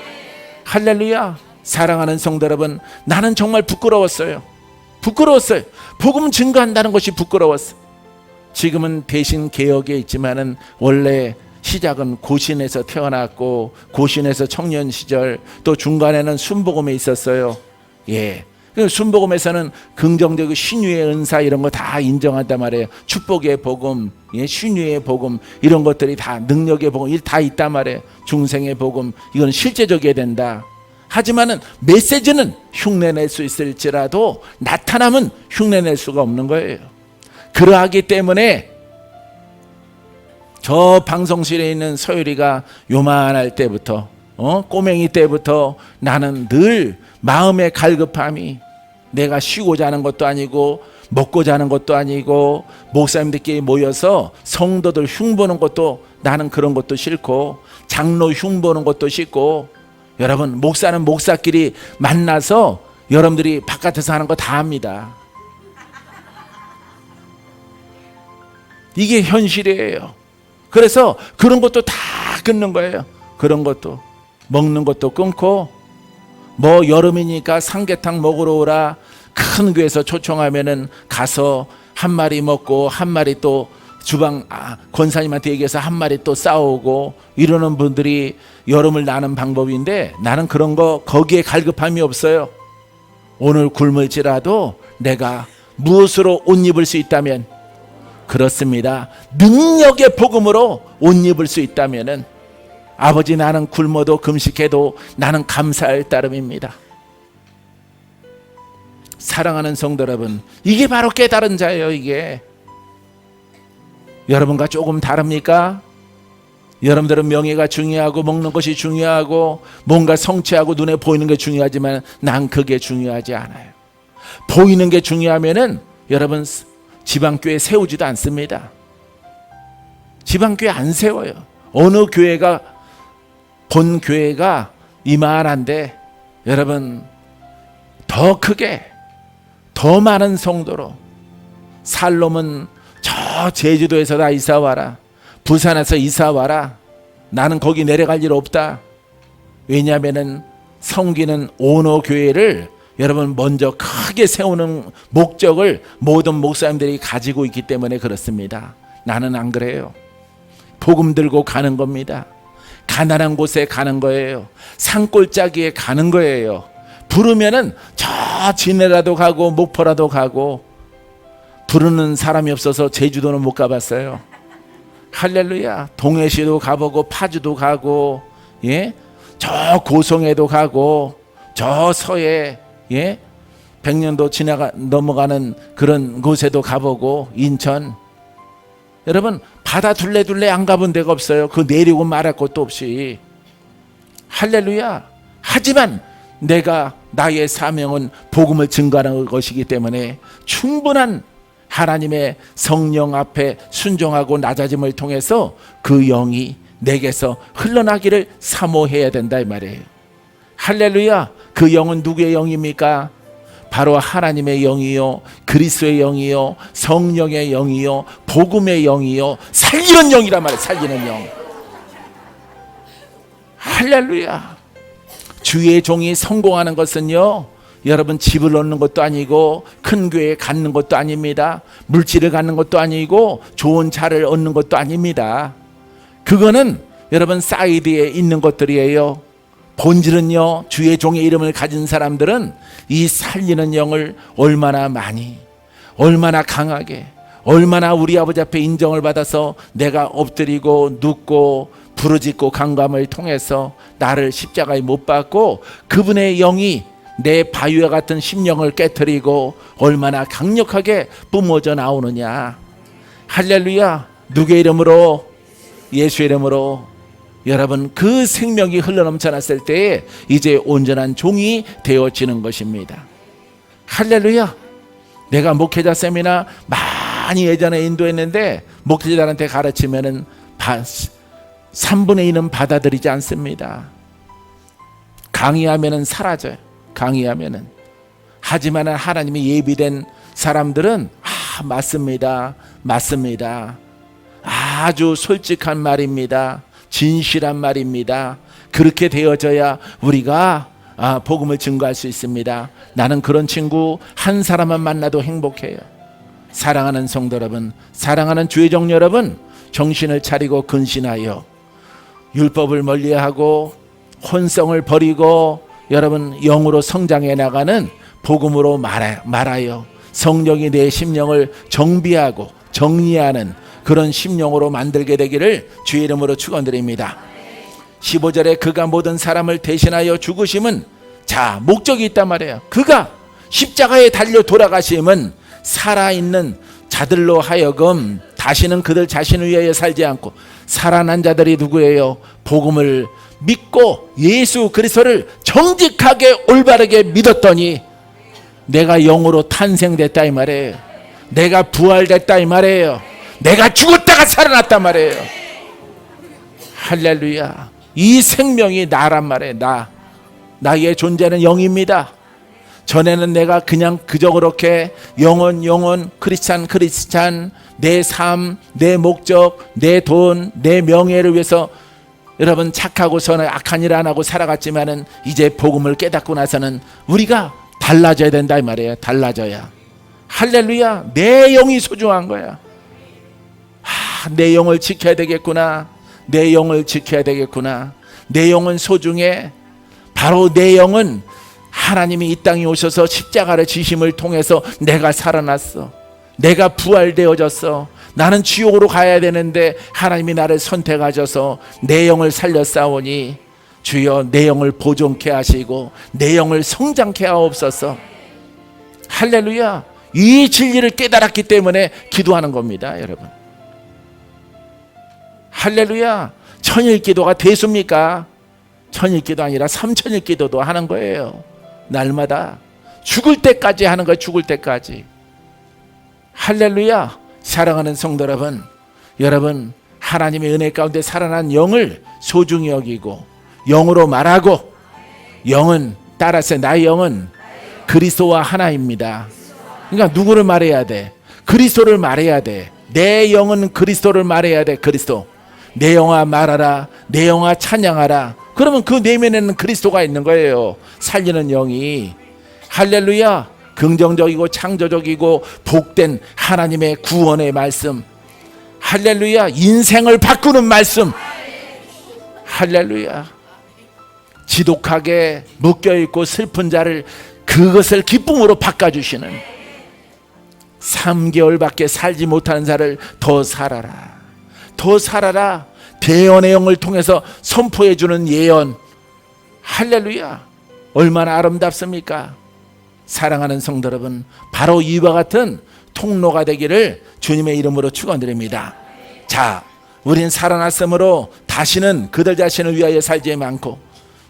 할렐루야. 사랑하는 성도 여러분, 나는 정말 부끄러웠어요. 복음 증거한다는 것이 부끄러웠어요. 지금은 대신 개혁에 있지만은 원래 시작은 고신에서 태어났고 고신에서 청년 시절 또 중간에는 순복음에 있었어요. 예. 순복음에서는 긍정적인 신유의 은사 이런 거 다 인정한단 말이에요. 축복의 복음, 예, 신유의 복음 이런 것들이 다 능력의 복음 다 있단 말이에요. 중생의 복음 이건 실제적이어야 된다. 하지만은 메시지는 흉내낼 수 있을지라도 나타남은 흉내낼 수가 없는 거예요. 그러하기 때문에 저 방송실에 있는 서율이가 요만할 때부터 꼬맹이 때부터 나는 늘 마음의 갈급함이 내가 쉬고자 하는 것도 아니고 먹고자 하는 것도 아니고 목사님들끼리 모여서 성도들 흉보는 것도 나는 그런 것도 싫고 장로 흉보는 것도 싫고 여러분 목사는 목사끼리 만나서 여러분들이 바깥에서 하는 거 다 합니다. 이게 현실이에요. 그래서 그런 것도 다 끊는 거예요. 그런 것도 먹는 것도 끊고 뭐 여름이니까 삼계탕 먹으러 오라 큰 교회에서 초청하면은 가서 한 마리 먹고 한 마리 또 주방 권사님한테 얘기해서 한 마리 또 싸우고 이러는 분들이 여름을 나는 방법인데 나는 그런 거 거기에 갈급함이 없어요. 오늘 굶을지라도 내가 무엇으로 옷 입을 수 있다면 그렇습니다. 능력의 복음으로 옷 입을 수 있다면은 아버지 나는 굶어도 금식해도 나는 감사할 따름입니다. 사랑하는 성도 여러분, 이게 바로 깨달은 자예요. 이게 여러분과 조금 다릅니까? 여러분들은 명예가 중요하고 먹는 것이 중요하고 뭔가 성취하고 눈에 보이는 게 중요하지만 난 그게 중요하지 않아요. 보이는 게 중요하면은 여러분 지방교회 세우지도 않습니다. 지방교회 안 세워요. 어느 교회가 본 교회가 이만한데 여러분 더 크게 더 많은 성도로 살롬은 저 제주도에서 다 이사 와라 부산에서 이사 와라 나는 거기 내려갈 일 없다. 왜냐하면은 섬기는 오너 교회를 여러분 먼저 크게 세우는 목적을 모든 목사님들이 가지고 있기 때문에 그렇습니다. 나는 안 그래요. 복음 들고 가는 겁니다. 가난한 곳에 가는 거예요. 산골짜기에 가는 거예요. 부르면은 저 진해라도 가고 목포라도 가고 부르는 사람이 없어서 제주도는 못 가봤어요. 할렐루야. 동해시도 가보고 파주도 가고 예? 저 고성에도 가고 저 서해 예? 백년도 넘어가는 그런 곳에도 가보고 인천 여러분 바다 둘레둘레 안 가본 데가 없어요. 그 내리고 말할 것도 없이 할렐루야. 하지만 내가 나의 사명은 복음을 증거하는 것이기 때문에 충분한 하나님의 성령 앞에 순종하고 낮아짐을 통해서 그 영이 내게서 흘러나기를 사모해야 된다 이 말이에요. 할렐루야. 그 영은 누구의 영입니까? 바로 하나님의 영이요 그리스도의 영이요 성령의 영이요 복음의 영이요 살리는 영이란 말이에요. 살리는 영. 할렐루야. 주의 종이 성공하는 것은요 여러분 집을 얻는 것도 아니고 큰 교회에 갖는 것도 아닙니다. 물질을 갖는 것도 아니고 좋은 차를 얻는 것도 아닙니다. 그거는 여러분 사이드에 있는 것들이에요. 본질은요 주의 종의 이름을 가진 사람들은 이 살리는 영을 얼마나 많이 얼마나 강하게 얼마나 우리 아버지 앞에 인정을 받아서 내가 엎드리고 눕고 부르짖고 간감을 통해서 나를 십자가에 못 박고 그분의 영이 내 바위와 같은 심령을 깨트리고 얼마나 강력하게 뿜어져 나오느냐. 할렐루야. 누구의 이름으로? 예수의 이름으로. 여러분, 그 생명이 흘러넘쳐났을 때에 이제 온전한 종이 되어지는 것입니다. 할렐루야. 내가 목회자 세미나 많이 예전에 인도했는데 목회자들한테 가르치면은 3분의 2는 받아들이지 않습니다. 강의하면은 사라져요. 강의하면은. 하지만 하나님이 예비된 사람들은 맞습니다. 맞습니다. 아주 솔직한 말입니다. 진실한 말입니다. 그렇게 되어져야 우리가 복음을 증거할 수 있습니다. 나는 그런 친구 한 사람만 만나도 행복해요. 사랑하는 성도 여러분, 사랑하는 주의 종 여러분, 정신을 차리고 근신하여 율법을 멀리하고 혼성을 버리고 여러분 영으로 성장해 나가는 복음으로 말하여 성령이 내 심령을 정비하고 정리하는 그런 심령으로 만들게 되기를 주의 이름으로 축원드립니다. 15절에 그가 모든 사람을 대신하여 죽으심은 목적이 있단 말이에요. 그가 십자가에 달려 돌아가심은 살아있는 자들로 하여금 다시는 그들 자신을 위하여 살지 않고 살아난 자들이 누구예요? 복음을 믿고 예수 그리스도를 정직하게 올바르게 믿었더니 내가 영으로 탄생됐다 이 말이에요. 내가 부활됐다 이 말이에요. 내가 죽었다가 살아났단 말이에요. 할렐루야. 이 생명이 나란 말이에요. 나의 존재는 영입니다. 전에는 내가 그냥 그저 그렇게 영혼 크리스찬 내 삶, 내 목적, 내 돈, 내 명예를 위해서 여러분 착하고 선한 악한 일 안 하고 살아갔지만은 이제 복음을 깨닫고 나서는 우리가 달라져야 된다 이 말이에요. 달라져야. 할렐루야. 내 영이 소중한 거야. 내 영을 지켜야 되겠구나. 내 영을 지켜야 되겠구나. 내 영은 소중해. 바로 내 영은 하나님이 이 땅에 오셔서 십자가를 지심을 통해서 내가 살아났어. 내가 부활되어졌어. 나는 지옥으로 가야 되는데 하나님이 나를 선택하셔서 내 영을 살렸사오니 주여 내 영을 보존케 하시고 내 영을 성장케 하옵소서. 할렐루야. 이 진리를 깨달았기 때문에 기도하는 겁니다, 여러분. 할렐루야. 천일 기도가 대수입니까? 천일 기도 아니라 3천일 기도도 하는 거예요. 날마다 죽을 때까지 하는 거예요. 죽을 때까지. 할렐루야. 사랑하는 성도 여러분 하나님의 은혜 가운데 살아난 영을 소중히 여기고 영으로 말하고, 영은 따라서 나의 영은 그리스도와 하나입니다. 그러니까 누구를 말해야 돼? 그리스도를 말해야 돼. 내 영은 그리스도를 말해야 돼. 그리스도. 내 영아 말하라. 내 영아 찬양하라. 그러면 그 내면에는 그리스도가 있는 거예요. 살리는 영이. 할렐루야. 긍정적이고 창조적이고 복된 하나님의 구원의 말씀. 할렐루야. 인생을 바꾸는 말씀. 할렐루야. 지독하게 묶여있고 슬픈 자를 그것을 기쁨으로 바꿔주시는, 3개월밖에 살지 못하는 자를 더 살아라, 더 살아라. 대언의 영을 통해서 선포해주는 예언. 할렐루야. 얼마나 아름답습니까? 사랑하는 성도 여러분, 바로 이와 같은 통로가 되기를 주님의 이름으로 축원드립니다. 우린 살아났으므로 다시는 그들 자신을 위하여 살지 않고,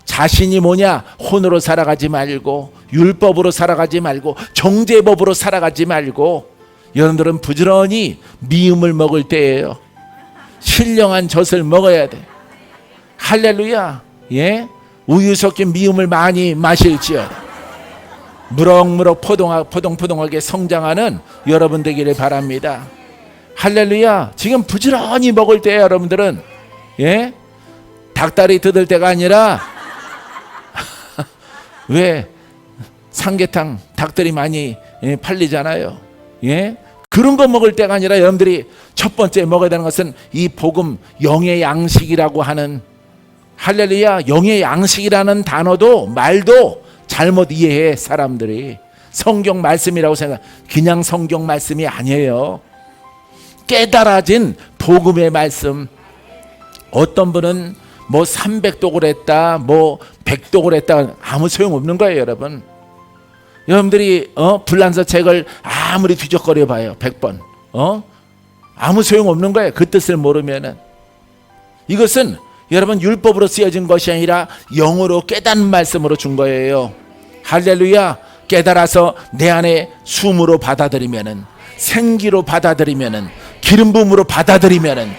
자신이 뭐냐? 혼으로 살아가지 말고, 율법으로 살아가지 말고, 정죄법으로 살아가지 말고, 여러분들은 부지런히 미음을 먹을 때예요. 신령한 젖을 먹어야 돼. 할렐루야. 예? 우유 섞인 미음을 많이 마실지어다. 무럭무럭 포동포동하게 성장하는 여러분 되기를 바랍니다. 할렐루야. 지금 부지런히 먹을 때에 여러분들은, 예? 닭다리 뜯을 때가 아니라 왜 삼계탕 닭들이 많이 팔리잖아요. 예? 그런 거 먹을 때가 아니라 여러분들이 첫 번째 먹어야 되는 것은 이 복음, 영의 양식이라고 하는, 할렐루야. 영의 양식이라는 단어도 말도 잘못 이해해. 사람들이 성경 말씀이라고 생각. 그냥 성경 말씀이 아니에요. 깨달아진 복음의 말씀. 어떤 분은 뭐 300독을 했다, 뭐 100독을 했다, 아무 소용없는 거예요, 여러분. 여러분들이 불란서 책을 아무리 뒤적거려 봐요, 100번. 아무 소용없는 거예요. 그 뜻을 모르면은. 이것은 여러분 율법으로 쓰여진 것이 아니라 영으로 깨닫는 말씀으로 준 거예요. 할렐루야. 깨달아서 내 안에 숨으로 받아들이면은, 생기로 받아들이면은, 기름 부음으로 받아들이면은,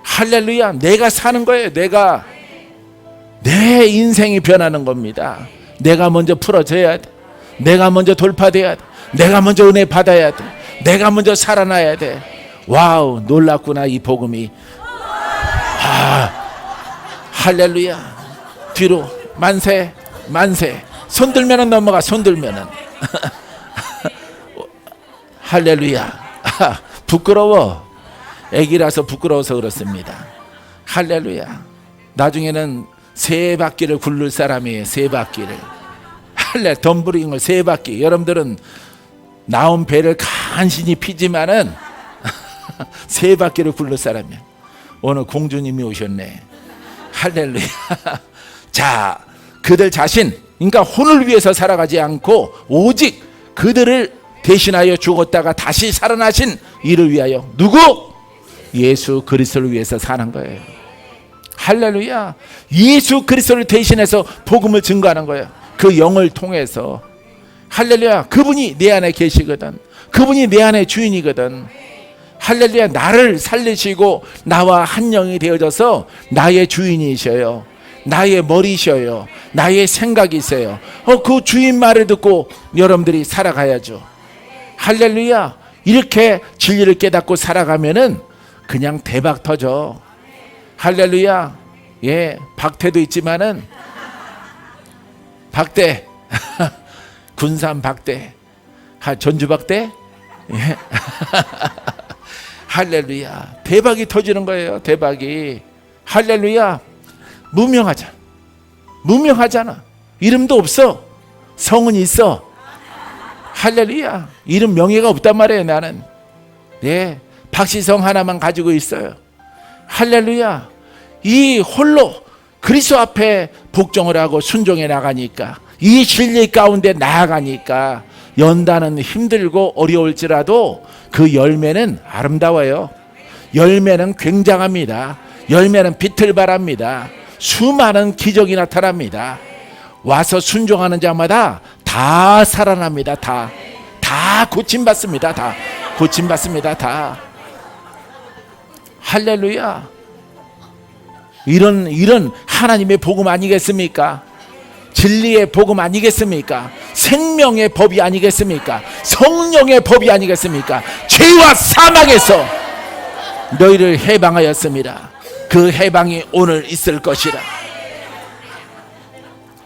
할렐루야, 내가 사는 거예요. 내 인생이 변하는 겁니다. 내가 먼저 풀어져야 돼. 내가 먼저 돌파돼야 돼. 내가 먼저 은혜 받아야 돼. 내가 먼저 살아나야 돼. 와우, 놀랍구나 이 복음이. 할렐루야. 뒤로 만세, 만세. 손 들면은 넘어가. 손 들면은. 할렐루야. 부끄러워. 애기라서 부끄러워서 그렇습니다. 할렐루야. 나중에는 세 바퀴를 굴릴 사람이에요. 세 바퀴를. 할렐 덤블링을 세 바퀴. 여러분들은 나온 배를 간신히 피지만은 세 바퀴를 굴릴 사람이야. 오늘 공주님이 오셨네. 할렐루야. 자, 그들 자신, 그러니까 혼을 위해서 살아가지 않고 오직 그들을 대신하여 죽었다가 다시 살아나신 이를 위하여, 누구? 예수 그리스도를 위해서 사는 거예요. 할렐루야. 예수 그리스도를 대신해서 복음을 증거하는 거예요. 그 영을 통해서. 할렐루야. 그분이 내 안에 계시거든. 그분이 내 안에 주인이거든. 할렐루야. 나를 살리시고 나와 한 영이 되어져서 나의 주인이셔요. 나의 머리셔요. 나의 생각이세요. 그 주인 말을 듣고 여러분들이 살아가야죠. 할렐루야. 이렇게 진리를 깨닫고 살아가면은 그냥 대박 터져. 할렐루야. 예, 박태도 있지만은 박대 군산 박대, 전주 박대. 예. 할렐루야. 대박이 터지는 거예요. 대박이. 할렐루야. 무명하잖아. 이름도 없어. 성은 있어. 할렐루야. 이름 명예가 없단 말이에요. 나는. 예, 박시성 하나만 가지고 있어요. 할렐루야. 이 홀로 그리스도 앞에 복종을 하고 순종해 나가니까, 이 진리 가운데 나아가니까 연단은 힘들고 어려울지라도 그 열매는 아름다워요. 열매는 굉장합니다. 열매는 빛을 발합니다. 수많은 기적이 나타납니다. 와서 순종하는 자마다 다 살아납니다. 다 고침받습니다. 다 고침받습니다. 다. 할렐루야. 이런 하나님의 복음 아니겠습니까? 진리의 복음 아니겠습니까? 생명의 법이 아니겠습니까? 성령의 법이 아니겠습니까? 죄와 사망에서 너희를 해방하였습니다. 그 해방이 오늘 있을 것이라.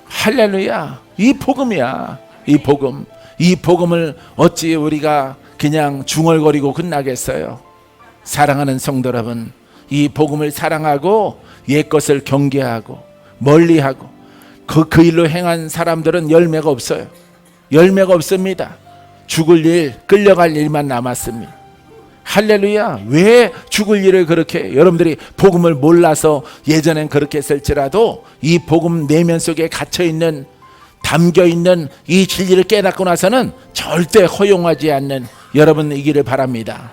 할렐루야. 이 복음이야. 이 복음을 어찌 우리가 그냥 중얼거리고 끝나겠어요? 사랑하는 성도 여러분, 이 복음을 사랑하고 옛것을 경계하고 멀리하고 그 일로 행한 사람들은 열매가 없어요. 열매가 없습니다. 죽을 일, 끌려갈 일만 남았습니다. 할렐루야. 왜 죽을 일을 그렇게, 여러분들이 복음을 몰라서 예전엔 그렇게 했을지라도 이 복음 내면 속에 갇혀있는, 담겨있는 이 진리를 깨닫고 나서는 절대 허용하지 않는 여러분이기를 바랍니다.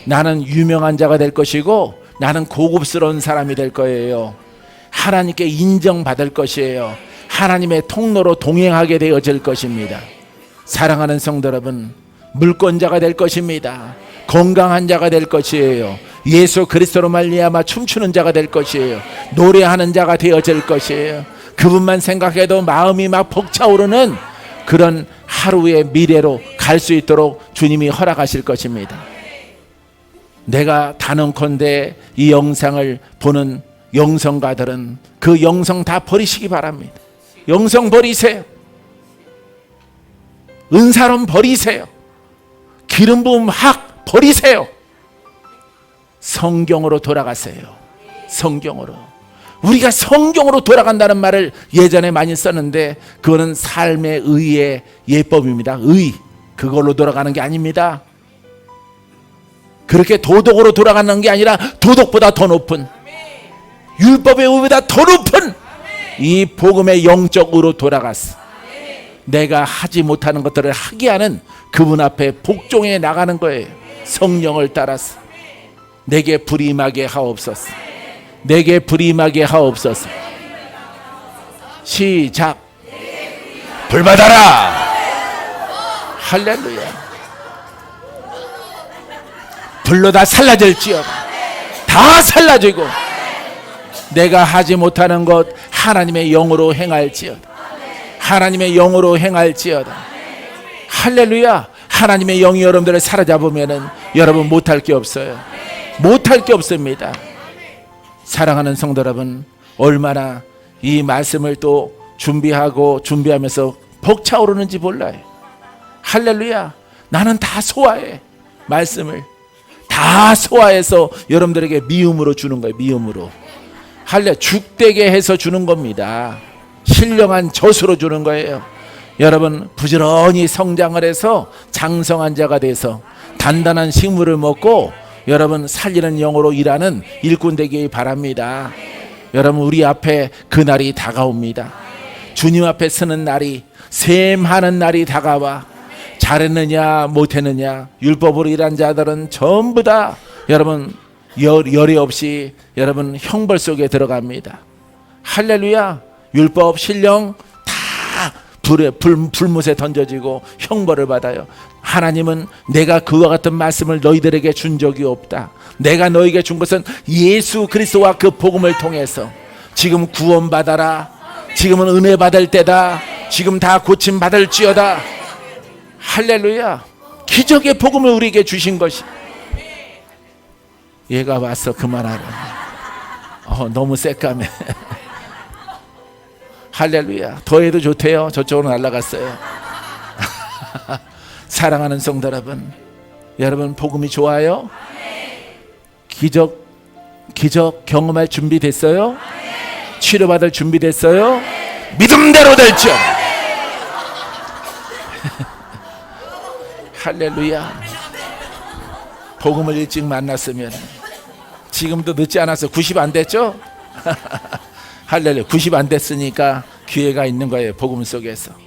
나는 유명한 자가 될 것이고 나는 고급스러운 사람이 될 거예요. 하나님께 인정받을 것이에요. 하나님의 통로로 동행하게 되어질 것입니다. 사랑하는 성도 여러분, 물권자가 될 것입니다. 건강한 자가 될 것이에요. 예수 그리스도로 말미암아 춤추는 자가 될 것이에요. 노래하는 자가 되어질 것이에요. 그분만 생각해도 마음이 막 벅차오르는 그런 하루의 미래로 갈 수 있도록 주님이 허락하실 것입니다. 내가 단언컨대 이 영상을 보는 영성가들은 그 영성 다 버리시기 바랍니다. 영성 버리세요. 은사론 버리세요. 기름 부음 학 버리세요. 성경으로 돌아가세요. 성경으로. 우리가 성경으로 돌아간다는 말을 예전에 많이 썼는데 그거는 삶의 의의 예법입니다. 의. 그걸로 돌아가는 게 아닙니다. 그렇게 도덕으로 돌아가는 게 아니라 도덕보다 더 높은, 율법의 의보다 더 높은 이 복음의 영적 의로 돌아갔어. 내가 하지 못하는 것들을 하게 하는 그분 앞에 복종해 나가는 거예요. 성령을 따라서. 내게 불이 임하게 하옵소서. 내게 불이 임하게 하옵소서. 시작. 불 받아라. 할렐루야. 불로 다 살라질지어다. 다 살라지고 내가 하지 못하는 것 하나님의 영으로 행할지어다. 하나님의 영으로 행할지어다. 할렐루야. 하나님의 영이 여러분들을 사로잡으면은 여러분 못할 게 없어요. 못할 게 없습니다. 사랑하는 성도 여러분, 얼마나 이 말씀을 또 준비하면서 벅차오르는지 몰라요. 할렐루야. 나는 다 소화해. 말씀을 다 소화해서 여러분들에게 미음으로 주는 거예요. 미음으로. 할렐루야. 죽되게 해서 주는 겁니다. 신령한 젖으로 주는 거예요. 여러분 부지런히 성장을 해서 장성한 자가 돼서 단단한 식물을 먹고 여러분 살리는 영으로 일하는 일꾼 되기 바랍니다. 여러분 우리 앞에 그날이 다가옵니다. 주님 앞에 서는 날이, 셈하는 날이 다가와. 잘했느냐 못했느냐 율법으로 일한 자들은 전부 다 여러분 열이 없이 여러분 형벌 속에 들어갑니다. 할렐루야. 율법 신령 다 불못에 던져지고 형벌을 받아요. 하나님은 내가 그와 같은 말씀을 너희들에게 준 적이 없다. 내가 너희에게 준 것은 예수 그리스도와 그 복음을 통해서 지금 구원받아라. 지금은 은혜 받을 때다. 지금 다 고침 받을지어다. 할렐루야. 기적의 복음을 우리에게 주신 것이. 얘가 왔어. 그만하라. 너무 새까매. 할렐루야. 더해도 좋대요. 저쪽으로 날아갔어요. 사랑하는 성도 여러분, 여러분 복음이 좋아요? 기적 경험할 준비 됐어요? 치료받을 준비 됐어요? 믿음대로 될지어다. 할렐루야. 복음을 일찍 만났으면 지금도 늦지 않았어. 90 안 됐죠? 할렐루야. 90 안 됐으니까 기회가 있는 거예요. 복음 속에서.